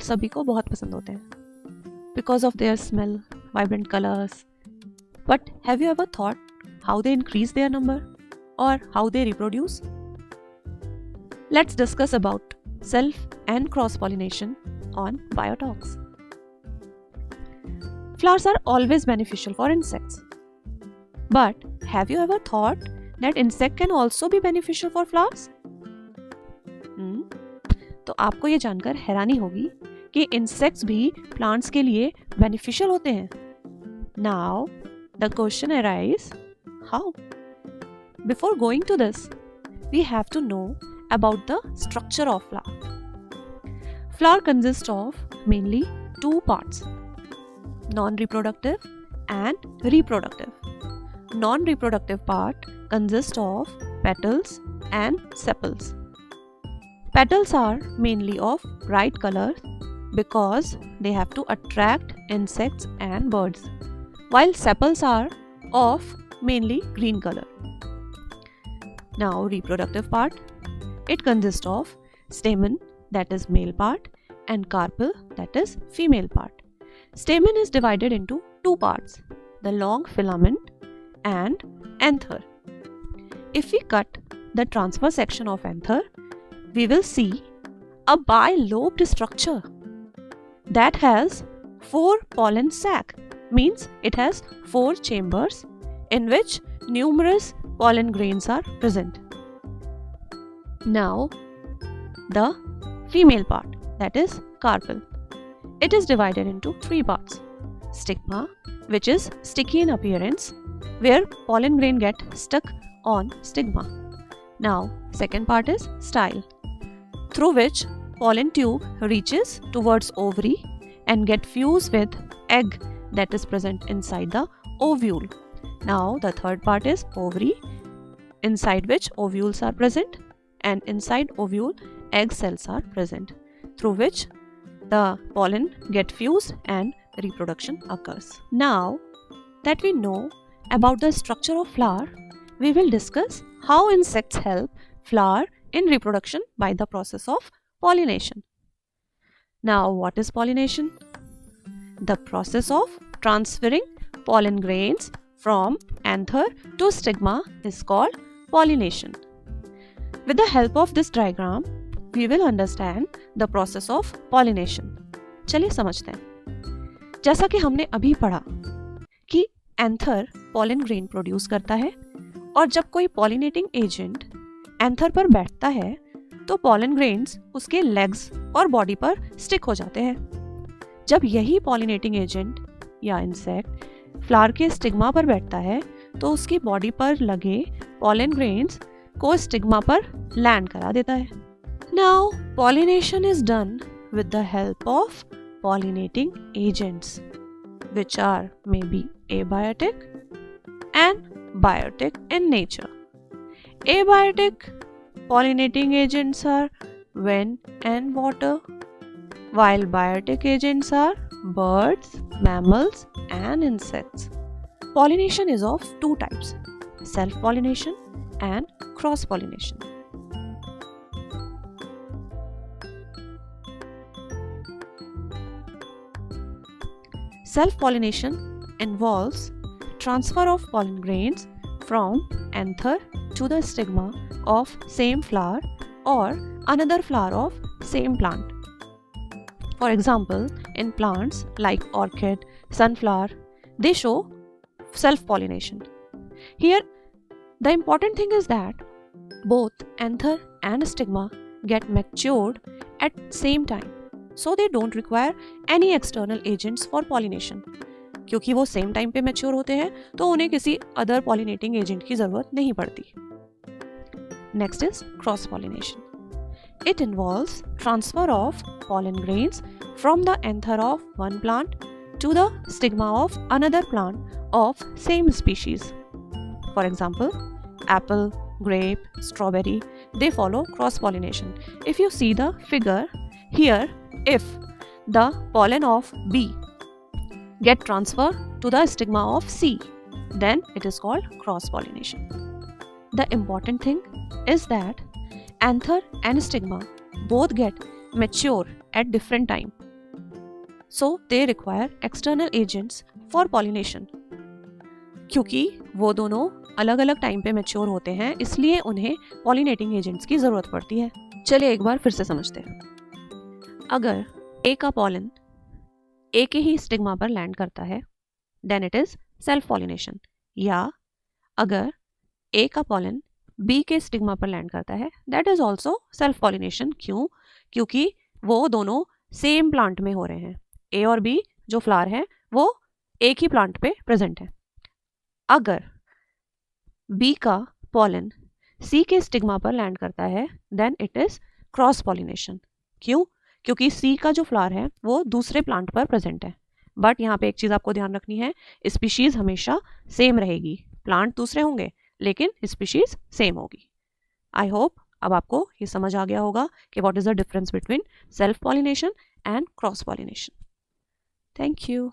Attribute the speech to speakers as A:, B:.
A: फूल सभी को बहुत पसंद होते हैं because of their smell, vibrant colors. But have you ever thought how they increase their number or how they reproduce? Let's discuss about self and cross-pollination on Biotalks. Flowers are always beneficial for insects. But have you ever thought that insect can also be beneficial for flowers? तो आपको ये जानकर हैरानी होगी कि insects भी plants के लिए बेनिफिशियल होते हैं. Now, the question arises, how? Before going to this, we have to know about the structure of flower. Flower consists of mainly two parts, non-reproductive and reproductive. Non-reproductive part consists of petals and sepals. Petals are mainly of bright color because they have to attract insects and birds, while sepals are of mainly green color. Now, reproductive part, it consists of stamen, that is male part, and carpel, that is female part. Stamen is divided into two parts, the long filament and anther. If we cut the transverse section of anther, we will see a bilobed structure that has 4 pollen sac, means it has 4 chambers in which numerous pollen grains are present. Now, the female part, that is carpel. It is divided into 3 parts. Stigma, which is sticky in appearance, where pollen grain get stuck on stigma. Now, second part is style, through which pollen tube reaches towards ovary and get fused with egg that is present inside the ovule. Now, the third part is ovary, inside which ovules are present, and inside ovule egg cells are present, through which the pollen get fused and reproduction occurs. Now that we know about the structure of flower, we will discuss how insects help flower in reproduction by the process of pollination. Now, what is pollination? The process of transferring pollen grains from anther to stigma is called pollination. With the help of this diagram, we will understand the process of pollination. चलिए समझते हैं. जैसा कि हमने अभी पढ़ा कि anther pollen grain produce करता है और जब कोई पॉलिनेटिंग एजेंट एंथर पर बैठता है तो पॉलन ग्रेन्स उसके लेग्स और बॉडी पर स्टिक हो जाते हैं. जब यही पॉलिनेटिंग एजेंट या इंसेक्ट फ्लावर के स्टिग्मा पर बैठता है तो उसकी बॉडी पर लगे पॉलन ग्रेन्स को स्टिग्मा पर लैंड करा देता है. Now pollination is done with the help of pollinating agents, which are maybe abiotic and biotic in nature. Abiotic pollinating agents are wind and water, while biotic agents are birds, mammals and insects. Pollination is of two types, self-pollination and cross-pollination. Self-pollination involves transfer of pollen grains from anther to the stigma of same flower or another flower of same plant. For example, in plants like orchid, sunflower, they show self-pollination. Here, the important thing is that both anther and stigma get matured at same time. So they don't require any external agents for pollination. क्योंकि वो same time पे mature होते हैं तो उन्हें किसी other pollinating agent की जरूरत नहीं पड़ती. Next is cross pollination. It involves transfer of pollen grains from the anther of one plant to the stigma of another plant of same species. For example, apple, grape, strawberry, they follow cross pollination. If you see the figure here, if the pollen of B get transferred to the stigma of C, then it is called cross pollination. The important thing is that anther and stigma both get mature at different time. So they require external agents for pollination. क्योंकि वो दोनों अलग अलग time पे mature होते हैं, इसलिए उन्हें पॉलिनेटिंग एजेंट्स की ज़रूरत पड़ती है। चलिए एक बार फिर से समझते हैं। अगर ए का पॉलन ए के ही स्टिग्मा पर लैंड करता है, then it is self pollination. या अगर ए का पॉलन बी के स्टिग्मा पर लैंड करता है, that is also self pollination. क्यों? क्योंकि वो दोनों सेम प्लांट में हो रहे हैं। ए और बी जो फ्लावर है वो एक ही प्लांट पे प्रेजेंट है। अगर बी का पॉलन सी के स्टिग्मा पर लैंड करता है, then it is cross pollination. क्यों? क्योंकि सी का जो फ्लावर है वो दूसरे प्लांट पर प्रेजेंट है। बट यहाँ पे एक चीज आपको ध्यान रखनी है, स्पीशीज हमेशा सेम रहेगी। प्लांट दूसरे होंगे लेकिन स्पीशीज सेम होगी। आई होप अब आपको ये समझ आ गया होगा कि what is the difference between self pollination and cross pollination. Thank you.